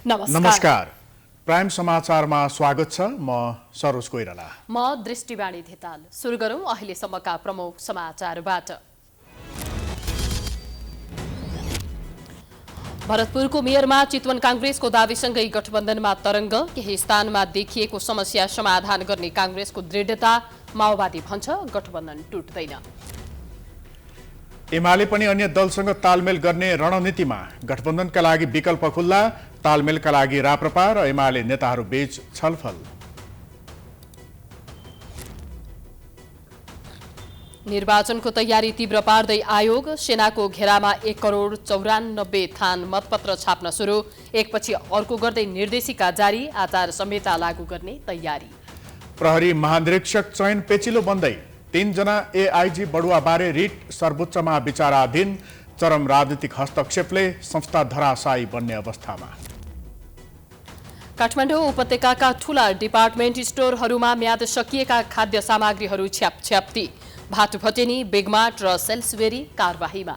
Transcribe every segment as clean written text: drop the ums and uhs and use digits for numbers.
नमस्कार। प्राइम समाचारमा स्वागत छ। म सरोज कोइराला। म दृष्टिवाणी धिताल। सुरु गरौं अहिलेसम्मका प्रमुख समाचारबाट। भरतपुरको मेयरमा चितवन कांग्रेसको दावीसँगै गठबन्धनमा तरंग। केही स्थानमा देखिएको समस्या समाधान गर्ने कांग्रेसको दृढता, माओवादी भन्छ गठबन्धन टुट्दैन। एमाले पनि अन्य दलसँग तालमेल गर्ने रणनीतिमा। गठबन्धनका लागि विकल्प खुल्ला, तालमेलका लागि राप्रपा र एमाले नेताहरू बीच छलफल। निर्वाचनको तयारी तीव्र पार्दै आयोग। सेनाको घेरामा 1,94,00,000 थान मतपत्र छाप्न सुरु। एकपछि अर्को गर्दै निर्देशिका जारी। आचार संहिता लागू गर्ने तयारी। प्रहरी महानिरीक्षक चयन पेचिलो बन्दै। 3 जना एआईजी बढुवाबारे रिट सर्वोच्चमा विचाराधीन। चरम राजनीतिक हस्तक्षेपले संस्था धराशायी बन्ने अवस्थामा। काठमाडौँ उपत्यकाका ठूला डिपार्टमेन्ट स्टोरहरूमा म्याद सकिएका खाद्य सामग्रीहरू छ्यापछ्याप्ती। भातुभटेनी, बिगमार्ट र सेल्सबेरी कारबाहीमा।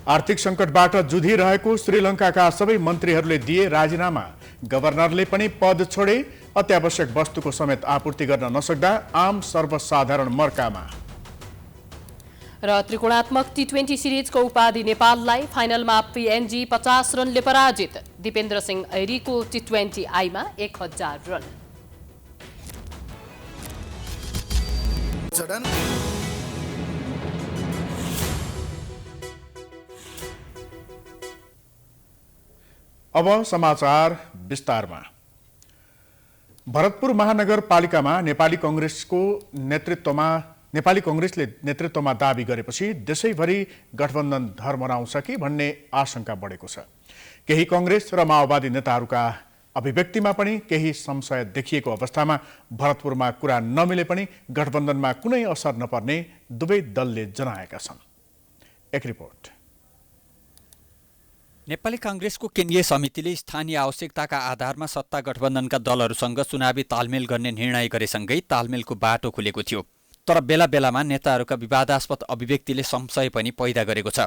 आर्थिक सङ्कटबाट जुधिरहेको श्रीलङ्काका सबै मन्त्रीहरूले दिए राजीनामा। गभर्नरले पनि पद छोडे। अत्यावश्यक वस्तुको समेत आपूर्ति गर्न नसक्दा आम सर्वसाधारण मर्कामा। र त्रिकोणात्मक टी20 सिरिजको उपाधि नेपाललाई। फाइनलमा पीएनजी 50 रनले पराजित। दिपेन्द्र सिंह ऐरीको टी20 आईमा 1000 रन। अब समाचार विस्तारमा। भरतपुर महानगरपालिकामा नेपाली कांग्रेसले नेतृत्वमा दाबी गरेपछि देशैभरि गठबन्धन धर्मराउँछ कि भन्ने आशंका बढेको छ। केही कांग्रेस र माओवादी नेताहरूका अभिव्यक्तिमा पनि केही संशय देखिएको अवस्थामा भरतपुरमा कुरा नमिले पनि गठबन्धनमा कुनै असर नपर्ने दुवै दलले जनाएका छन्। एक रिपोर्ट। नेपाली कांग्रेसको केन्द्रीय समितिले स्थानीय आवश्यकताका आधारमा सत्ता गठबन्धनका दलहरूसँग चुनावी तालमेल गर्ने निर्णय गरेसँगै तालमेलको बाटो खुलेको थियो। तर बेला बेलामा नेताहरूका विवादास्पद अभिव्यक्तिले संशय पनि पैदा गरेको छ।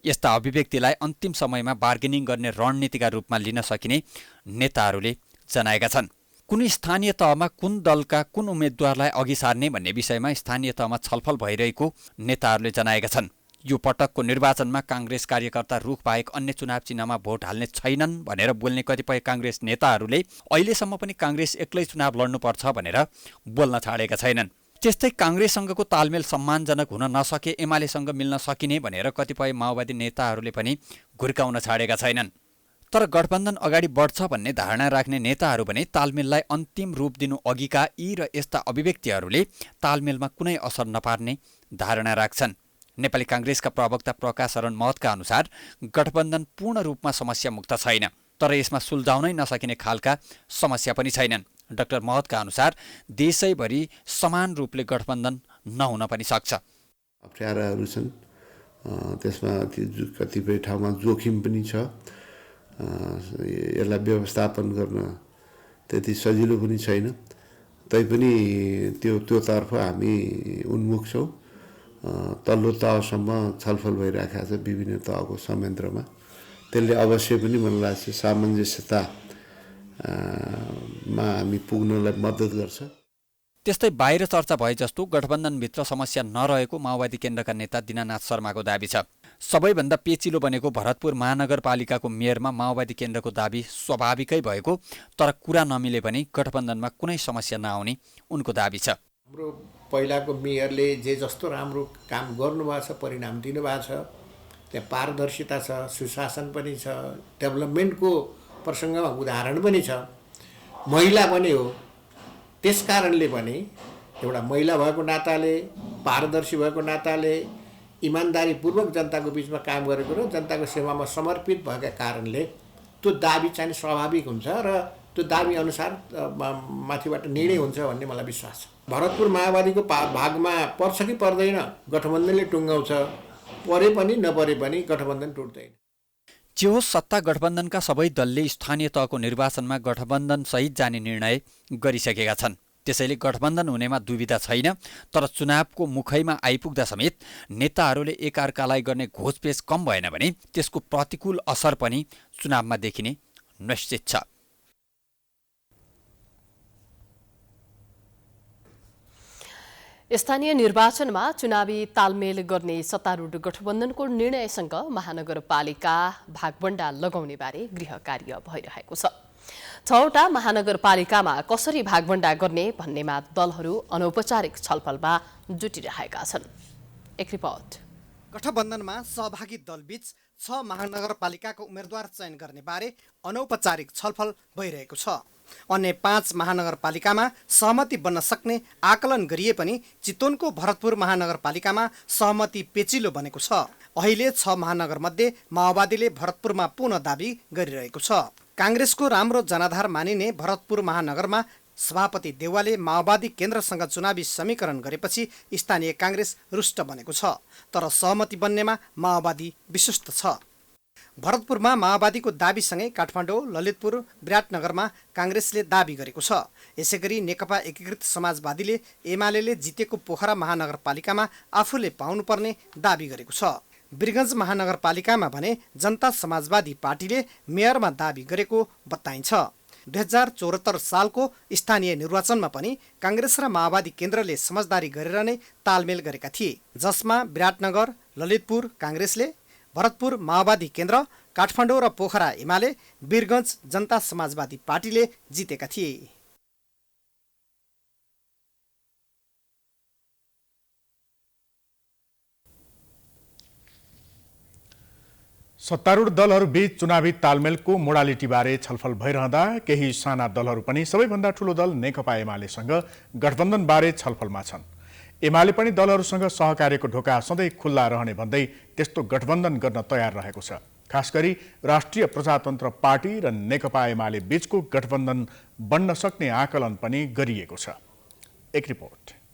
यस्ता अभिव्यक्तिलाई अन्तिम समयमा बार्गेनिङ गर्ने रणनीतिका रूपमा लिन सकिने नेताहरूले जनाएका छन्। कुनै स्थानीय तहमा कुन दलका कुन उम्मेद्वारलाई अघि सार्ने भन्ने विषयमा स्थानीय तहमा छलफल भइरहेको नेताहरूले जनाएका छन्। यो पटकको निर्वाचनमा कांग्रेस कार्यकर्ता रुख बाहेक अन्य चुनाव चिन्हमा भोट हाल्ने छैनन् भनेर बोल्ने कतिपय कांग्रेस नेताहरूले अहिलेसम्म पनि कांग्रेस एक्लै चुनाव लड्नुपर्छ भनेर बोल्न छाडेका छैनन्। त्यस्तै कांग्रेससँगको तालमेल सम्मानजनक हुन नसके एमालेसँग मिल्न सकिने भनेर कतिपय माओवादी नेताहरूले पनि घुर्काउन छाडेका छैनन्। तर गठबन्धन अगाडि बढ्छ भन्ने धारणा राख्ने नेताहरू भने तालमेललाई अन्तिम रूप दिनु अघिका यी र यस्ता अभिव्यक्तिहरूले तालमेलमा कुनै असर नपार्ने धारणा राख्छन्। नेपाली कांग्रेसका प्रवक्ता प्रकाश शरण महतका अनुसार गठबन्धन पूर्ण रूपमा समस्या मुक्त छैन, तर यसमा सुल्झाउनै नसकिने खालका समस्या पनि छैनन्। डाक्टर महतका अनुसार देशैभरि समान रूपले गठबन्धन नहुन पनि सक्छ। अप्ठ्याराहरू छन्, त्यसमा कतिपय ठाउँमा जोखिम पनि छ। यसलाई व्यवस्थापन गर्न त्यति सजिलो पनि छैन। तैपनि त्योतर्फ हामी उन्मुख छौँ। तल्लो तहसम्म छलफल भइरहेको छ विभिन्न तहको संयन्त्रमा। त्यसले अवश्य पनि मलाई लाग्छ सामञ्जस्यतामा हामी पुग्नलाई मद्दत गर्छ। त्यस्तै बाहिर चर्चा भए जस्तो गठबन्धनभित्र समस्या नरहेको माओवादी केन्द्रका नेता दिनानाथ शर्माको दाबी छ। सबैभन्दा पेचिलो बनेको भरतपुर महानगरपालिकाको मेयरमा माओवादी केन्द्रको दाबी स्वाभाविकै भएको, तर कुरा नमिले पनि गठबन्धनमा कुनै समस्या नआउने उनको दाबी छ। हाम्रो पहिलाको मेयरले जे जस्तो राम्रो काम गर्नुभएको छ, परिणाम दिनुभएको छ, त्यहाँ पारदर्शिता छ, सुशासन पनि छ, डेभलपमेन्टको प्रसङ्गमा उदाहरण पनि छ, महिला पनि हो। त्यस कारणले पनि एउटा महिला भएको नाताले, पारदर्शी भएको नाताले, इमान्दारीपूर्वक जनताको बिचमा काम गरेको र जनताको सेवामा समर्पित भएका कारणले त्यो दाबी चाहिँ स्वाभाविक हुन्छ र त्यो दाबी अनुसार माथिबाट निर्णय हुन्छ भन्ने मलाई विश्वास छ। भरतपुर माओवादीको भागमा पर्छ कि पर्दैन, गठबन्धनले टुङ्गाउँछ। परे पनि नपरे पनि गठबन्धन टुट्दैन। जे होस्, सत्ता गठबन्धनका सबै दलले स्थानीय तहको निर्वाचनमा गठबन्धन सहित जाने निर्णय गरिसकेका छन्। त्यसैले गठबन्धन हुनेमा दुविधा छैन, तर चुनावको मुखैमा आइपुग्दा समेत नेताहरूले एकअर्कालाई गर्ने घोचपेच कम भएन भने त्यसको प्रतिकूल असर पनि चुनावमा देखिने निश्चित छ। स्थानीय निर्वाचनमा चुनावी तालमेल गर्ने सत्तारूढ गठबन्धनको निर्णयसँग महानगरपालिका भागबण्डा लगाउने बारे गृह कार्य भइरहेको छ। 6वटा महानगरपालिकामा कसरी भागबण्डा गर्ने भन्नेमा दलहरू अनौपचारिक छलफलमा जुटिरहेका छन्। एक रिपोर्ट। गठबन्धनमा सहभागी दलबीच 6 महानगरपालिकाको उम्मेदवार चयन गर्ने बारे अनौपचारिक छलफल भइरहेको छ। अन्य 5 महानगरपालिकामा सहमति बन्न सक्ने आकलन गरिए पनि चितवनको भरतपुर महानगरपालिकामा सहमति पेचिलो बनेको छ। अहिले 6 महानगरमध्ये माओवादीले भरतपुरमा पुनः दाबी गरिरहेको छ। काङ्ग्रेसको राम्रो जनाधार मानिने भरतपुर महानगरमा सभापति देउवाले माओवादी केन्द्रसँग चुनावी समीकरण गरेपछि स्थानीय काङ्ग्रेस रुष्ट बनेको छ, तर सहमति बन्नेमा माओवादी विश्वस्त छ। भरतपुरमा माओवादीको दाबीसँगै काठमाडौँ, ललितपुर, विराटनगरमा काङ्ग्रेसले दाबी गरेको छ। यसैगरी नेकपा एकीकृत समाजवादीले एमाले जितेको पोखरा महानगरपालिकामा आफूले पाउनुपर्ने दाबी गरेको छ। वीरगञ्ज महानगरपालिकामा भने जनता समाजवादी पार्टीले मेयरमा दाबी गरेको बताइन्छ। 2074 सालको स्थानीय निर्वाचनमा पनि काङ्ग्रेस र माओवादी केन्द्रले समझदारी गरेर नै तालमेल गरेका थिए, जसमा विराटनगर, ललितपुर काङ्ग्रेसले, भरतपुर माओवादी केन्द्र, काठमाडौँ र पोखरा एमाले, वीरगञ्ज जनता समाजवादी पार्टीले जितेका थिए। सत्तारूढ दलहरूबीच चुनावी तालमेलको मोडालिटीबारे छलफल भइरहँदा केही साना दलहरू पनि सबैभन्दा ठूलो दल नेकपा एमालेसँग गठबन्धनबारे छलफलमा छन्। एमाले पनि दलहरूसँग सहकार्यको ढोका सधैँ खुल्ला रहने भन्दै त्यस्तो गठबन्धन गर्न तयार रहेको छ। खास गरी राष्ट्रिय प्रजातन्त्र पार्टी र नेकपा एमाले बीचको गठबन्धन बन्न सक्ने आकलन पनि गरिएको छ। एक रिपोर्ट।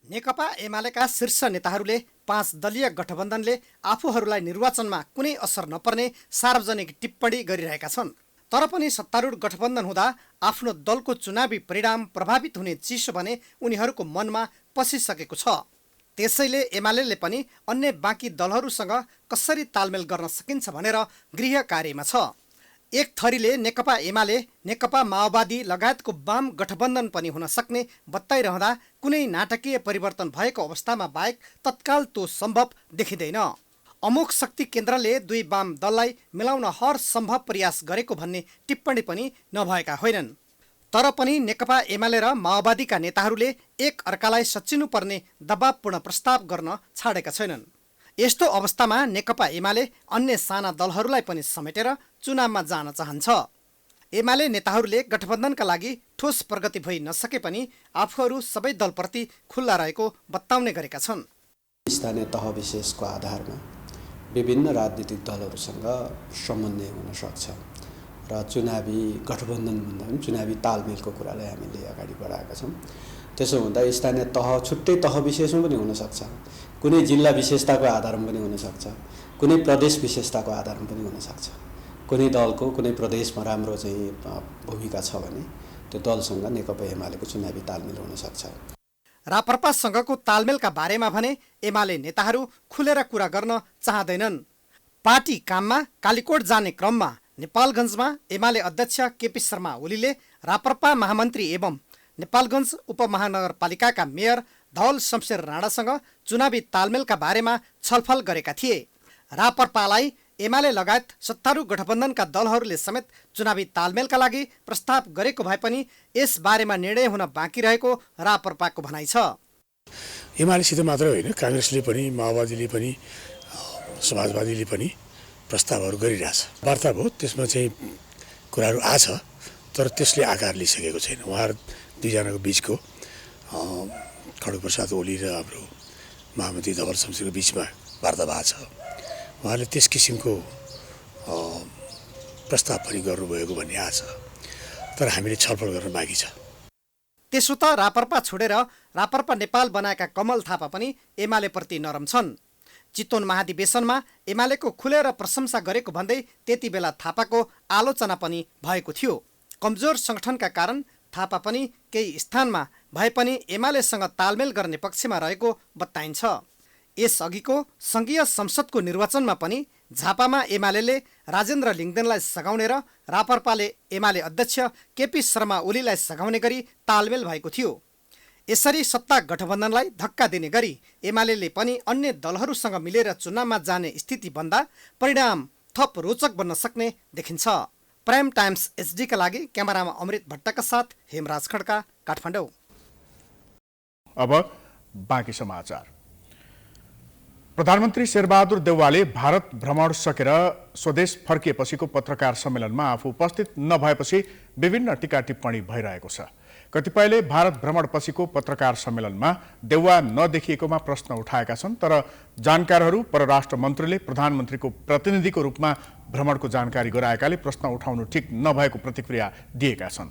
नेकपा एमालेका शीर्ष नेताहरूले 5 दलीय गठबन्धनले आफूहरूलाई निर्वाचनमा कुनै असर नपर्ने सार्वजनिक टिप्पणी गरिरहेका छन्। तर पनि सत्तारूढ गठबन्धन हुँदा आफ्नो दलको चुनावी परिणाम प्रभावित हुने चिसो भने उनीहरूको मनमा पसिसकेको छ। त्यसैले एमाले पनि अन्य बाँकी दलहरूसँग कसरी तालमेल गर्न सकिन्छ भनेर गृह कार्यमा छ। एक थरीले नेकपा एमाले, नेकपा माओवादी लगायतको वाम गठबन्धन पनि हुन सक्ने बताइरहँदा कुनै नाटकीय परिवर्तन भएको अवस्थामा बाहेक तत्काल त्यो सम्भव देखिँदैन। अमोक शक्ति केन्द्रले 2 वाम दललाई मिलाउन हर सम्भव प्रयास गरेको भन्ने टिप्पणी पनि नभएका होइनन्। तर पनि नेकपा एमाले र माओवादीका नेताहरूले एक अर्कालाई सच्चिनुपर्ने दबावपूर्ण प्रस्ताव गर्न छाडेका छैनन्। यस्तो अवस्थामा नेकपा एमाले अन्य साना दलहरूलाई पनि समेटेर चुनावमा जान चाहन्छ। एमाले नेताहरूले गठबन्धनका लागि ठोस प्रगति भइ नसके पनि आफूहरू सबै दलप्रति खुल्ला रहेको बताउने गरेका छन्। स्थानीय तह विशेषको आधारमा विभिन्न राजनीतिक दलहरूसँग समन्वय हुन सक्छ र चुनावी गठबन्धन भन्दा पनि चुनावी तालमेलको कुरालाई हामीले अगाडि बढाएका छौँ। त्यसो हुँदा स्थानीय तह छुट्टै तह विशेषमा पनि हुनसक्छ, कुनै जिल्ला विशेषताको आधारमा पनि हुनसक्छ, कुनै प्रदेश विशेषताको आधारमा पनि हुनसक्छ। कुनै दलको कुनै प्रदेशमा राम्रो चाहिँ भूमिका छ भने त्यो दलसँग नेकपा एमालेको चुनावी तालमेल हुनसक्छ। राप्रपासँगको तालमेलका बारेमा भने एमाले नेताहरू खुलेर कुरा गर्न चाहँदैनन्। पार्टी काममा कालीकोट जाने क्रममा नेपालगञ्जमा एमाले अध्यक्ष केपी शर्मा ओलीले राप्रपा महामन्त्री एवं नेपालगञ्ज उपमहानगरपालिकाका मेयर धवल शमशेर राणासँग चुनावी तालमेलका बारेमा छलफल गरेका थिए। राप्रपालाई एमाले लगायत सत्तारूढ गठबन्धनका दलहरूले समेत चुनावी तालमेलका लागि प्रस्ताव गरेको भए पनि यस बारेमा निर्णय हुन बाँकी रहेको राप्रपाको भनाइ छ। एमालेसित मात्रै होइन, काङ्ग्रेसले पनि, माओवादीले पनि, समाजवादीले पनि प्रस्तावहरू गरिरहेछ। वार्ता भयो, त्यसमा चाहिँ कुराहरू आछ, तर त्यसले आकार लिइसकेको छैन। उहाँहरू दुईजनाको बिचको खड्गप्रसाद ओली र हाम्रो महामन्त्री धवल शमशेरको बिचमा वार्ता भएको छ। उहाँले त्यस किसिमको प्रस्ताव पनि गर्नुभएको भन्ने आछ, तर हामीले छलफल गर्न बाँकी छ। त्यसो त राप्रपा छोडेर राप्रपा नेपाल बनाएका कमल थापा पनि एमालेप्रति नरम छन्। चितवन महाधिवेशनमा एमालेको खुलेर प्रशंसा गरेको भन्दै त्यति बेला थापाको आलोचना पनि भएको थियो। कमजोर सङ्गठनका कारण थापा पनि केही स्थानमा भए पनि एमालेसँग तालमेल गर्ने पक्षमा रहेको बताइन्छ। यसअघिको सङ्घीय संसदको निर्वाचनमा पनि झापामा एमाले राजेन्द्र लिङ्गदेनलाई सघाउने र रापरपाले एमाले अध्यक्ष केपी शर्मा ओलीलाई सघाउने गरी तालमेल भएको थियो। यसरी सत्ता गठबन्धनलाई धक्का दिने गरी एमाले पनि अन्य दलहरूसँग मिलेर चुनावमा जाने स्थिति बन्दा परिणाम थप रोचक बन्न सक्ने देखिन्छ। प्राइम टाइम्स एचडीका लागि क्यामेरामा अमृत भट्टका साथ हेमराज खड्का, काठमाडौँ। अब बाँकी समाचार। प्रधानमन्त्री शेरबहादुर देउवाले भारत भ्रमण सकेर स्वदेश फर्किएपछिको पत्रकार सम्मेलनमा आफू उपस्थित नभएपछि विभिन्न टीका टिप्पणी भइरहेको छ। कतिपयले भारत भ्रमणपछिको पत्रकार सम्मेलनमा देउवा नदेखिएकोमा प्रश्न उठाएका छन्, तर जानकारहरू परराष्ट्र मन्त्रीले प्रधानमन्त्रीको प्रतिनिधिको रूपमा भ्रमणको जानकारी गराएकाले प्रश्न उठाउनु ठिक नभएको प्रतिक्रिया दिएका छन्।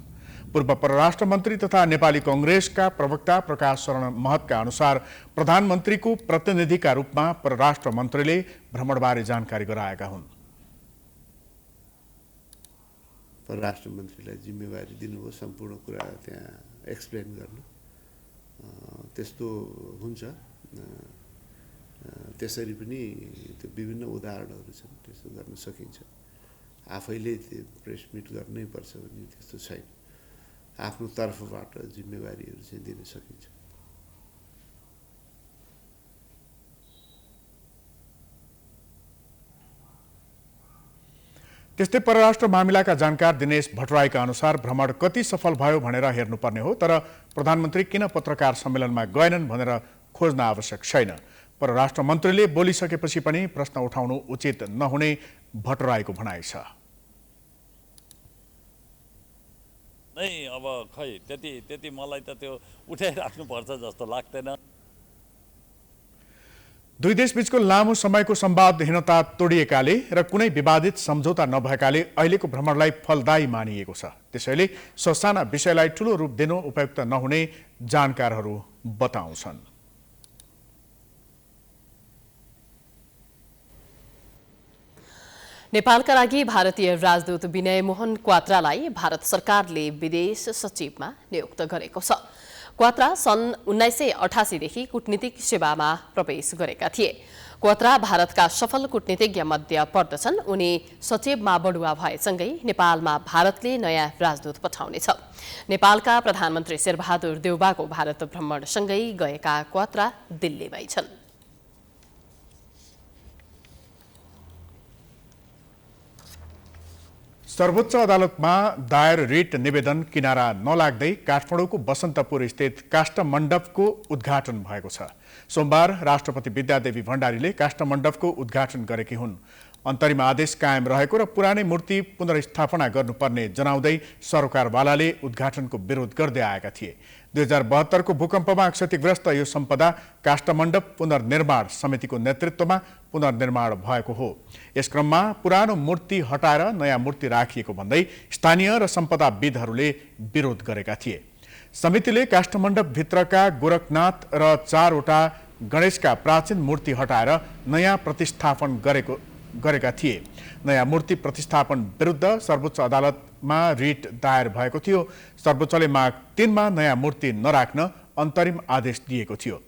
पूर्व परराष्ट्र मन्त्री तथा नेपाली कांग्रेसका प्रवक्ता प्रकाश शरण महतका अनुसार प्रधानमन्त्रीको प्रतिनिधिका रूपमा परराष्ट्र मन्त्रीले भ्रमणबारे जानकारी गराएका हुन्। परराष्ट्र मन्त्रीलाई जिम्मेवारी दिनुभयो सम्पूर्ण कुरा त्यहाँ एक्सप्लेन गर्नु, त्यस्तो हुन्छ। त्यसरी पनि त्यो विभिन्न उदाहरणहरू छन्, त्यस्तो गर्न सकिन्छ। आफैले त्यो प्रेस मिट गर्नै पर्छ भन्ने त्यस्तो छैन। आफ्नो तर्फबाट जिम्मेवारीहरू चाहिँ दिन सकिन्छ। त्यस्तै परराष्ट्र मामिलाका जानकार दिनेश भट्टराईका अनुसार भ्रमण कति सफल भयो भनेर हेर्नुपर्ने हो, तर प्रधानमन्त्री किन पत्रकार सम्मेलनमा गएनन् भनेर खोज्न आवश्यक छैन। परराष्ट्र मन्त्रीले बोलिसकेपछि पनि प्रश्न उठाउनु उचित नहुने भट्टराईको भनाइ छ। नै अब खै त्यति मलाई त त्यो उठाइराख्नुपर्छ जस्तो लाग्दैन। दुई देशबीचको लामो समयको संवादहीनता तोडिएकाले र कुनै विवादित सम्झौता नभएकाले अहिलेको भ्रमणलाई फलदायी मानिएको छ। त्यसैले ससाना विषयलाई ठूलो रूप दिनु उपयुक्त नहुने जानकारहरू बताउँछन्। नेपालका लागि भारतीय राजदूत विनय मोहन क्वात्रालाई भारत सरकारले विदेश सचिवमा नियुक्त गरेको छ। क्वात्रा सन् 1988 देखि कूटनीतिक सेवामा प्रवेश गरेका थिए। क्वात्रा भारतका सफल कूटनीतिज्ञ मध्ये पर्दछन्। उनी सचिवमा बढुवा भएसँगै नेपालमा भारतले नयाँ राजदूत पठाउनेछ। नेपालका प्रधानमन्त्री शेरबहादुर देउवाको भारत भ्रमणसँगै गएका क्वात्रा दिल्लीमै छन्। सर्वोच्च अदालतमा दायर रिट निवेदन किनारा नलाग्दै काठमाडौँको बसन्तपुर स्थित काष्ठमण्डपको उद्घाटन भएको छ। सोमबार राष्ट्रपति विद्यादेवी भण्डारीले काष्ठमण्डपको उद्घाटन गरेकी हुन्। अन्तरिम आदेश कायम रहेको र पुरानै मूर्ति पुनर्स्थापना गर्नुपर्ने जनाउँदै सरकारवालाले उद्घाटनको विरोध गर्दै आएका थिए। 2072 को भूकम्पमा क्षतिग्रस्त यो सम्पदा काष्ठमण्डप पुनर्निर्माण समितिको नेतृत्वमा पुनर्निर्माण भएको हो। यस क्रममा पुरानो मूर्ति हटाएर नयाँ मूर्ति राखिएको भन्दै स्थानीय र सम्पदाविदहरूले विरोध गरेका थिए। समितिले काष्ठमण्डपभित्रका गोरखनाथ र 4 वटा गणेशका प्राचीन मूर्ति हटाएर नयाँ प्रतिस्थापन गरेका थिए। नयाँ मूर्ति प्रतिस्थापन विरुद्ध सर्वोच्च अदालतमा रिट दायर भएको थियो। सर्वोच्चले माग 3 मा नयाँ मूर्ति नराख्न अन्तरिम आदेश दिएको थियो।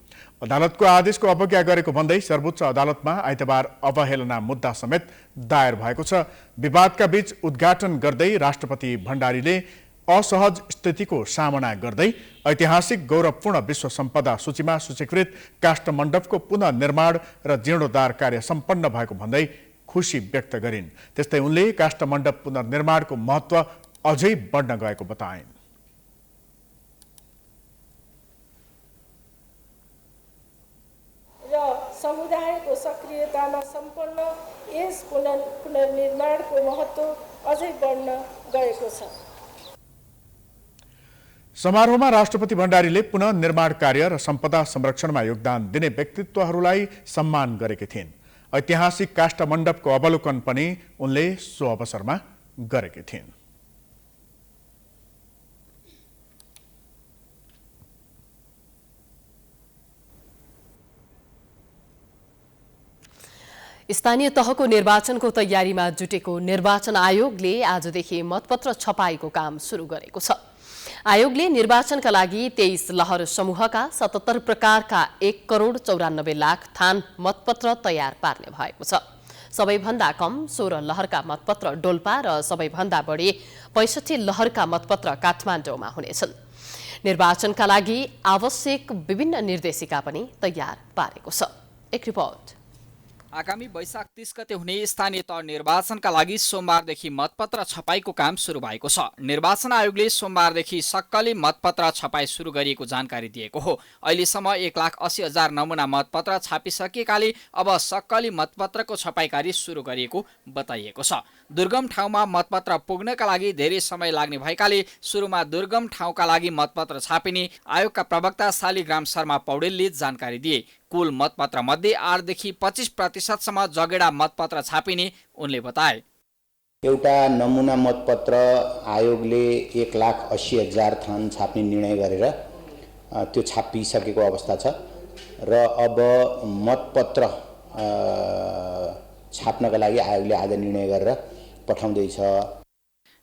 अदालतको आदेशको अवज्ञा गरेको भन्दै सर्वोच्च अदालतमा आइतबार अवहेलना मुद्दा समेत दायर भएको छ। विवादका बीच उद्घाटन गर्दै राष्ट्रपति भण्डारीले असहज स्थितिको सामना गर्दै ऐतिहासिक गौरवपूर्ण विश्व सम्पदा सूचीमा सूचीकृत काष्ठमण्डपको पुनर्निर्माण र जीर्णोद्धार कार्य सम्पन्न भएको भन्दै खुसी व्यक्त गरिन्। त्यस्तै उनले काष्ठमण्डप पुनर्निर्माणको महत्त्व अझै बढ्न गएको बताइन्। र समुदायको सक्रियतामा सम्पन्न यस पुनर्निर्माणको महत्त्व अझै बढ्न गएको छ। समारोहमा राष्ट्रपति भण्डारीले पुनर्निर्माण कार्य र सम्पदा संरक्षणमा योगदान दिने व्यक्तित्वहरूलाई सम्मान गरेकी थिइन्। ऐतिहासिक काष्ठमण्डपको अवलोकन पनि उनले सो अवसरमा गरेकी थिइन्। स्थानीय तहको निर्वाचनको तयारीमा जुटेको निर्वाचन आयोगले आजदेखि मतपत्र छपाईको काम सुरु गरेको छ। आयोगले निर्वाचनका लागि 23 लहर समूहका 77 प्रकारका 1,94,00,000 थान मतपत्र तयार पार्ने भएको छ। सबैभन्दा कम 16 लहरका मतपत्र डोल्पा र सबैभन्दा बढी 65 लहरका मतपत्र काठमाडौँमा हुनेछन्। निर्वाचनका लागि आवश्यक विभिन्न निर्देशिका पनि तयार पारेको छ। एक रिपोर्ट। आगामी वैशाख 30 गते हुने स्थानीय तह निर्वाचनका लागि सोमबारदेखि मतपत्र छपाईको काम सुरु भएको छ। निर्वाचन आयोगले सोमबारदेखि सक्कली मतपत्र छपाई सुरु गरिएको जानकारी दिएको हो। अहिलेसम्म 1,80,000 नमुना मतपत्र छापिसकेकाले अब सक्कली मतपत्रको छपाई कार्य सुरु गरिएको बताइएको छ। दुर्गम ठाउँमा मतपत्र पुग्नका लागि धेरै समय लाग्ने भएकाले सुरुमा दुर्गम ठाउँका लागि मतपत्र छापिने आयोगका प्रवक्ता शालिग्राम शर्मा पौडेलले जानकारी दिए। कुल मतपत्र मध्ये 8 देखि 25% जगेडा मतपत्र छापिने उनले बताए। एउटा नमुना मतपत्र आयोगले 1,80,000 थान छाप्ने निर्णय गरेर त्यो छापिसकेको अवस्था छ र अब मतपत्र छाप्नका लागि आयोगले आज निर्णय गरेर पठाउँदैछ।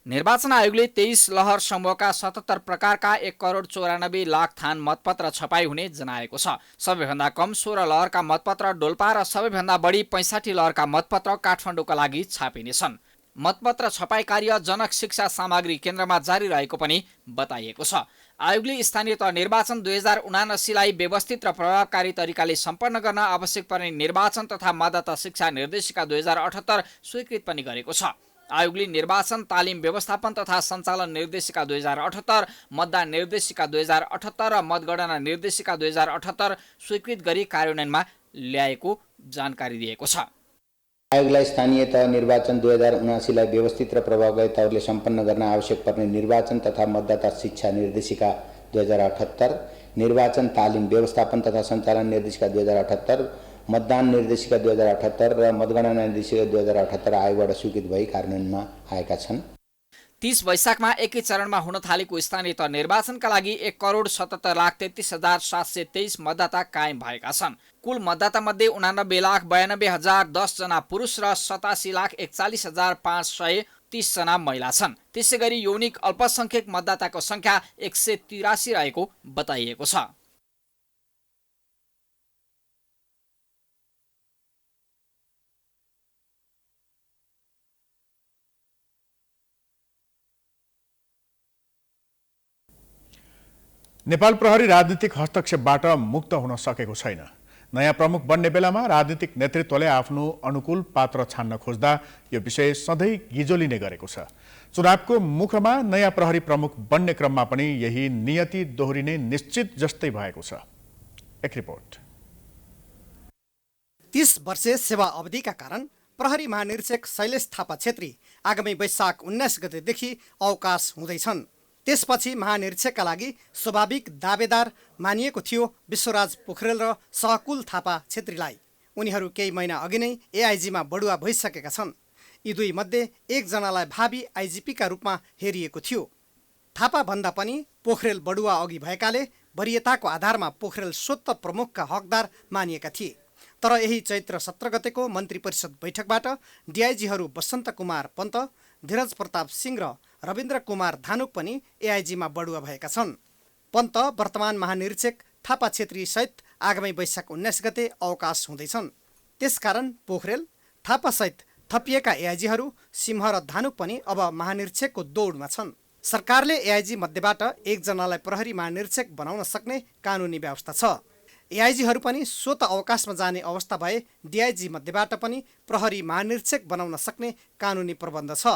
निर्वाचन आयोगले 23 लहर समूहका 77 प्रकारका 1,94,00,000 थान मतपत्र छपाई हुने जनाएको छ। सबैभन्दा कम 16 लहरका मतपत्र डोल्पा र सबैभन्दा बढी 65 लहरका मतपत्र काठमाडौँका लागि छापिनेछन्। मतपत्र छपाई कार्य जनक शिक्षा सामग्री केन्द्रमा जारी रहेको पनि बताइएको छ। आयोगले स्थानीय तह निर्वाचन 2079लाई व्यवस्थित र प्रभावकारी तरिकाले सम्पन्न गर्न आवश्यक पर्ने निर्वाचन तथा मतदाता शिक्षा निर्देशिका 2078 स्वीकृत पनि गरेको छ। आयोगले निर्वाचन तालिम व्यवस्थापन तथा सञ्चालन निर्देशिका 2078, मतदान निर्देशिका 2078 र मतगणना निर्देशिका 2078 स्वीकृत गरी कार्यान्वयनमा ल्याएको जानकारी दिएको छ। आयोगलाई स्थानीय तह निर्वाचन 2079लाई व्यवस्थित र प्रभावकारी तवरले सम्पन्न गर्न आवश्यक पर्ने निर्वाचन तथा मतदाता शिक्षा निर्देशिका 2078, निर्वाचन तालिम व्यवस्थापन तथा सञ्चालन निर्देशिका 2078, मतदान निर्देशिका 2078 र मतगणना निर्देशिका 2078 आयोगबाट स्वीकृत भई कार्यान्वयनमा आएका छन्। 30 वैशाखमा एकै चरणमा हुन थालेको स्थानीय तह निर्वाचनका लागि 1,77,33,723 मतदाता कायम भएका छन्। कुल मतदाता मध्ये 89,92,010 जना पुरुष र 87,41,530 जना महिला छन्। त्यसैगरी यौनिक अल्पसंख्यक मतदाताको संख्या 183 रहेको बताइएको छ। नेपाल प्रहरी राजनीतिक हस्तक्षेपबाट मुक्त हुन सकेको छैन। नयाँ प्रमुख बन्ने बेलामा राजनीतिक नेतृत्वले आफ्नो अनुकूल पात्र छान्न खोज्दा यो विषय सधैँ गिजोलिने गरेको छ। चुनावको मुखमा नयाँ प्रहरी प्रमुख बन्ने क्रममा पनि यही नियति दोहोरिने निश्चित जस्तै भएको छ। एक रिपोर्ट। 30 वर्षे सेवा अवधिका कारण प्रहरी महानिरीक्षक शैलेश थापा छेत्री आगामी वैशाख 19 गतेदेखि अवकाश हुँदैछन्। त्यसपछि महानिरीक्षकका लागि स्वाभाविक दावेदार मानिएको थियो विश्वराज पोखरेल र सहकुल थापा छेत्रीलाई। उनीहरू केही महिना अघि नै एआइजीमा बढुवा भइसकेका छन्। यी दुई मध्ये एकजनालाई भावी आइजिपीका रूपमा हेरिएको थियो। थापाभन्दा पनि पोखरेल बढुवा अघि भएकाले वरियताको आधारमा पोखरेल स्वतः प्रमुखका हकदार मानिएका थिए। तर यही चैत्र 17 गतेको मन्त्री परिषद बैठकबाट डिआइजीहरू बसन्त कुमार पन्त, धीरज प्रताप सिंह र रविन्द्र कुमार धानुक पनि एआइजीमा बढुवा भएका छन्। पन्त वर्तमान महानिरीक्षक थापा छेत्री सहित आगामी वैशाख 19 गते अवकाश हुँदैछन्। त्यसकारण पोखरेल थापा सहित थपिएका एआइजीहरू सिंह र धानुक पनि अब महानिरीक्षकको दौडमा छन्। सरकारले एआइजी मध्येबाट एकजनालाई प्रहरी महानिरीक्षक बनाउन सक्ने कानुनी व्यवस्था छ। एआइजीहरू पनि स्वतः अवकाशमा जाने अवस्था भए डिआइजी मध्येबाट पनि प्रहरी महानिरीक्षक बनाउन सक्ने कानुनी प्रबन्ध छ।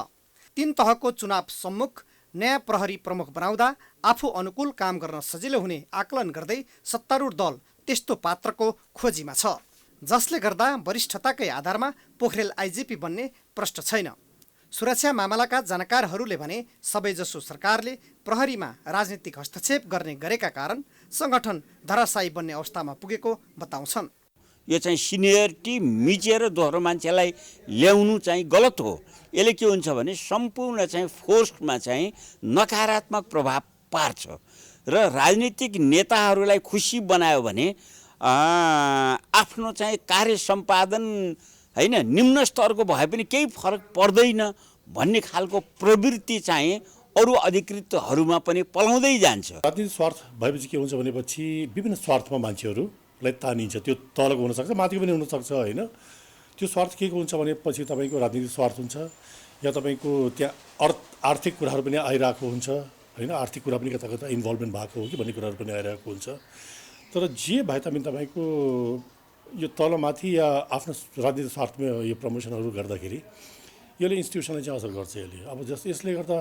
3 तहको चुनाव सम्मुख नयाँ प्रहरी प्रमुख बनाउँदा आफू अनुकूल काम गर्न सजिलो हुने आकलन गर्दै सत्तारूढ दल त्यस्तो पात्रको खोजीमा छ, जसले गर्दा वरिष्ठताकै आधारमा पोखरेल आइजिपी बन्ने प्रश्न छैन। सुरक्षा मामलाका जानकारहरूले भने सबैजसो सरकारले प्रहरीमा राजनीतिक हस्तक्षेप गर्ने गरेका कारण संगठन धराशायी बन्ने अवस्थामा पुगेको बताउँछन्। यो चाहिँ सिनियरिटी मिचेर दोहोरो मान्छेलाई ल्याउनु चाहिँ गलत हो। यसले के हुन्छ भने सम्पूर्ण चाहिँ फोर्समा चाहिँ नकारात्मक प्रभाव पार्छ र राजनीतिक नेताहरूलाई खुसी बनायो भने आफ्नो चाहिँ कार्य सम्पादन होइन निम्न स्तरको भए पनि केही फरक पर्दैन भन्ने खालको प्रवृत्ति चाहिँ अरू अधिकृतहरूमा पनि पलाउँदै जान्छ। राजनीतिक स्वार्थ भएपछि के हुन्छ भनेपछि विभिन्न स्वार्थमा मान्छेहरूलाई तानिन्छ। त्यो तलको हुनसक्छ, माथिको पनि हुनसक्छ होइन। त्यो स्वार्थ के को हुन्छ भनेपछि तपाईँको राजनीतिक स्वार्थ हुन्छ या तपाईँको त्यहाँ आर्थिक कुराहरू पनि आइरहेको हुन्छ होइन। आर्थिक कुरा पनि कता कता इन्भल्भमेन्ट भएको हो कि भन्ने कुराहरू पनि आइरहेको हुन्छ। तर जे भए तापनि तपाईँको यो तलमाथि या आफ्नो राजनीतिक स्वार्थमा यो प्रमोसनहरू गर्दाखेरि यसले इन्स्टिट्युसनलाई चाहिँ असर गर्छ। अब जस्तो यसले गर्दा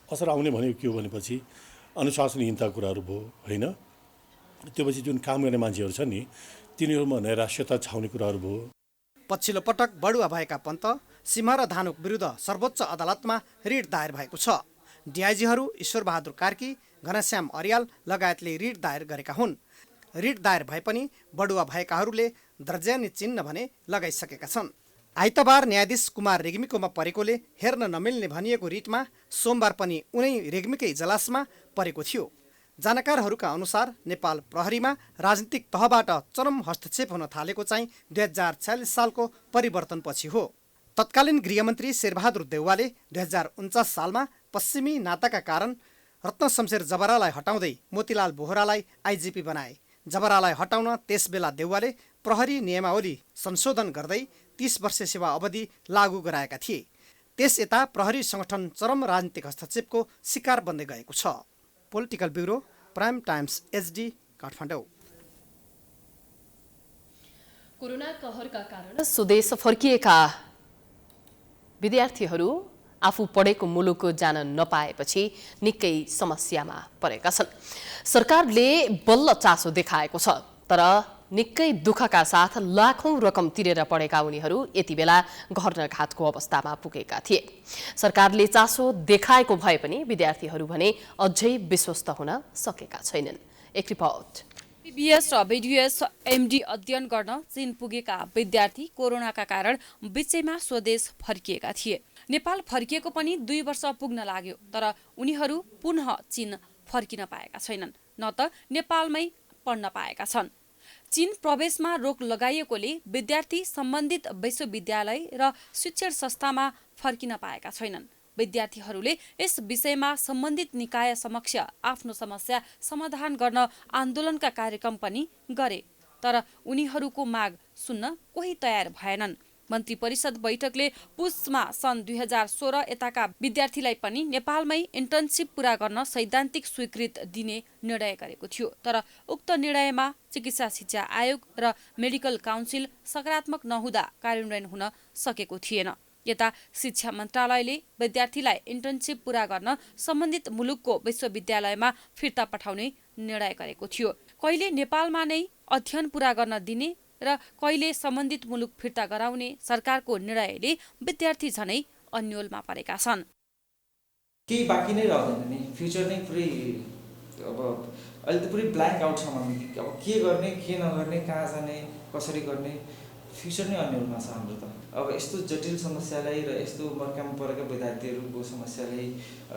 असर आउने भनेको के हो भनेपछि अनुशासनहीनताको कुराहरू भयो होइन। त्योपछि जुन काम गर्ने मान्छेहरू छन् नि तिनीहरूमा नैराश्यता छाउने कुराहरू भयो। पछिल्लो पटक बढुवा भएका पन्त, सिंह र धानुक विरुद्ध सर्वोच्च अदालतमा रिट दायर भएको छ। डिआइजीहरू ईश्वरबहादुर कार्की, घनश्याम अर्याल लगायतले रिट दायर गरेका हुन्। रिट दायर भए पनि बढुवा भएकाहरूले दर्जानी चिन्ह भने लगाइसकेका छन्। आइतबार न्यायाधीश कुमार रेग्मीकोमा परेकोले हेर्न नमिल्ने भनिएको रिटमा सोमबार पनि उनै रेग्मीकै इजलासमा परेको थियो। जानकारहरूका अनुसार नेपाल प्रहरीमा राजनीतिक तहबाट चरम हस्तक्षेप हुन थालेको चाहिँ 2046 सालको परिवर्तनपछि हो। तत्कालीन गृहमन्त्री शेरबहादुर देउवाले 2049 सालमा पश्चिमी नाताका कारण रत्न शमशेर जबरालाई हटाउँदै मोतीलाल बोहरालाई आइजिपी बनाए। जबरालाई हटाउन त्यसबेला देउवाले प्रहरी नियमावली संशोधन गर्दै 30 वर्ष सेवा अवधि लागू गराएका थिए। त्यस यता प्रहरी सङ्गठन चरम राजनीतिक हस्तक्षेपको शिकार बन्दै गएको छ। Political bureau, prime times HD, Kathmandu. Corona कहरका कारण स्वदेश फर्किएका विद्यार्थीहरू आफू पढेको मुलुक जान नपाएपछि निकै समस्यामा परेका छन्। सरकारले बल्ल चासो देखाएको छ, तर निकै दुःखका साथ लाखौं रकम तिरेर पढेका उनीहरू यति बेला घर घातको अवस्थामा पुगेका थिए। सरकारले चासो देखाएको भए पनि विद्यार्थीहरू भने अझै विश्वस्त हुन सकेका छैनन्। एक रिपोर्ट। BS र BDS MD अध्ययन गर्न चीन पुगेका विद्यार्थी कोरोनाका कारण बिचैमा स्वदेश फर्किएका थिए। नेपाल फर्किएको पनि 2 वर्ष पुग्न लाग्यो, तर उनीहरू पुनः चीन फर्किन पाएका छैनन्, न त नेपालमै पढ्न पाएका छन्। चीन प्रवेशमा रोक लगाइएकोले विद्यार्थी सम्बन्धित विश्वविद्यालय र शिक्षण संस्थामा फर्किन पाएका छैनन्। विद्यार्थीहरूले यस विषयमा सम्बन्धित निकाय समक्ष आफ्नो समस्या समाधान गर्न आन्दोलनका कार्यक्रम पनि गरे, तर उनीहरूको माग सुन्न कोही तयार भएनन्। मन्त्री परिषद बैठकले पुसमा सन् 2016 यताका विद्यार्थीलाई पनि नेपालमै इन्टर्नसिप पूरा गर्न सैद्धान्तिक स्वीकृत दिने निर्णय गरेको थियो, तर उक्त निर्णयमा चिकित्सा शिक्षा आयोग र मेडिकल काउन्सिल सकारात्मक नहुँदा कार्यान्वयन हुन सकेको थिएन। यता शिक्षा मन्त्रालयले विद्यार्थीलाई इन्टर्नसिप पूरा गर्न सम्बन्धित मुलुकको विश्वविद्यालयमा फिर्ता पठाउने निर्णय गरेको थियो। कहिले नेपालमा नै अध्ययन पूरा गर्न दिने र कहिले सम्बन्धित मुलुक फिर्ता गराउने सरकारको निर्णयले विद्यार्थी झनै अन्योलमा परेका छन्। केही बाँकी नै रहँदैन नि, फ्युचर नै पुरै अब अहिले त पुरै ब्ल्याङ्क आउट छ। अब के गर्ने, के नगर्ने, कहाँ जाने, कसरी गर्ने, फ्युचर नै अन्योलमा छ हाम्रो त। अब यस्तो जटिल समस्यालाई र यस्तो मर्कामा परेका विद्यार्थीहरूको समस्यालाई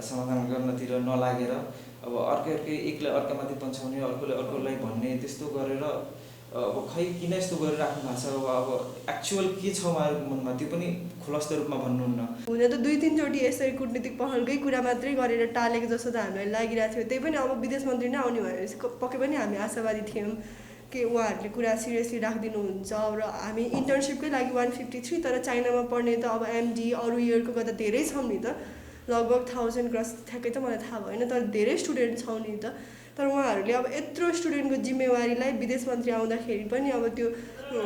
समाधान गर्नतिर नलागेर अब अर्कै एकलाई अर्कामाथि पन्छाउने, अर्कोले अर्कोलाई भन्ने, त्यस्तो गरेर अब खै किन यस्तो गरिराख्नु भएको छ। अब एक्चुअल के छ उहाँहरूको मनमा त्यो पनि खुलस्त रूपमा भन्नुहुन्न। हुन त 2-3 चोटि यसरी कूटनीतिक पहलकै कुरा मात्रै गरेर टालेको जस्तो त हामीलाई लागिरहेको थियो। त्यही पनि अब विदेश मन्त्री नै आउने भएपछि पक्कै पनि हामी आशावादी थियौँ कि उहाँहरूले कुरा सिरियसली राखिदिनुहुन्छ। र हामी इन्टर्नसिपकै लागि 153, तर चाइनामा पढ्ने त अब MD अरू इयरको गर्दा धेरै छौँ नि त, लगभग 1000 क्रस ठ्याक्कै त मलाई थाहा भएन, तर धेरै स्टुडेन्ट छौँ नि त। तर उहाँहरूले अब यत्रो स्टुडेन्टको जिम्मेवारीलाई विदेश मन्त्री आउँदाखेरि पनि अब त्यो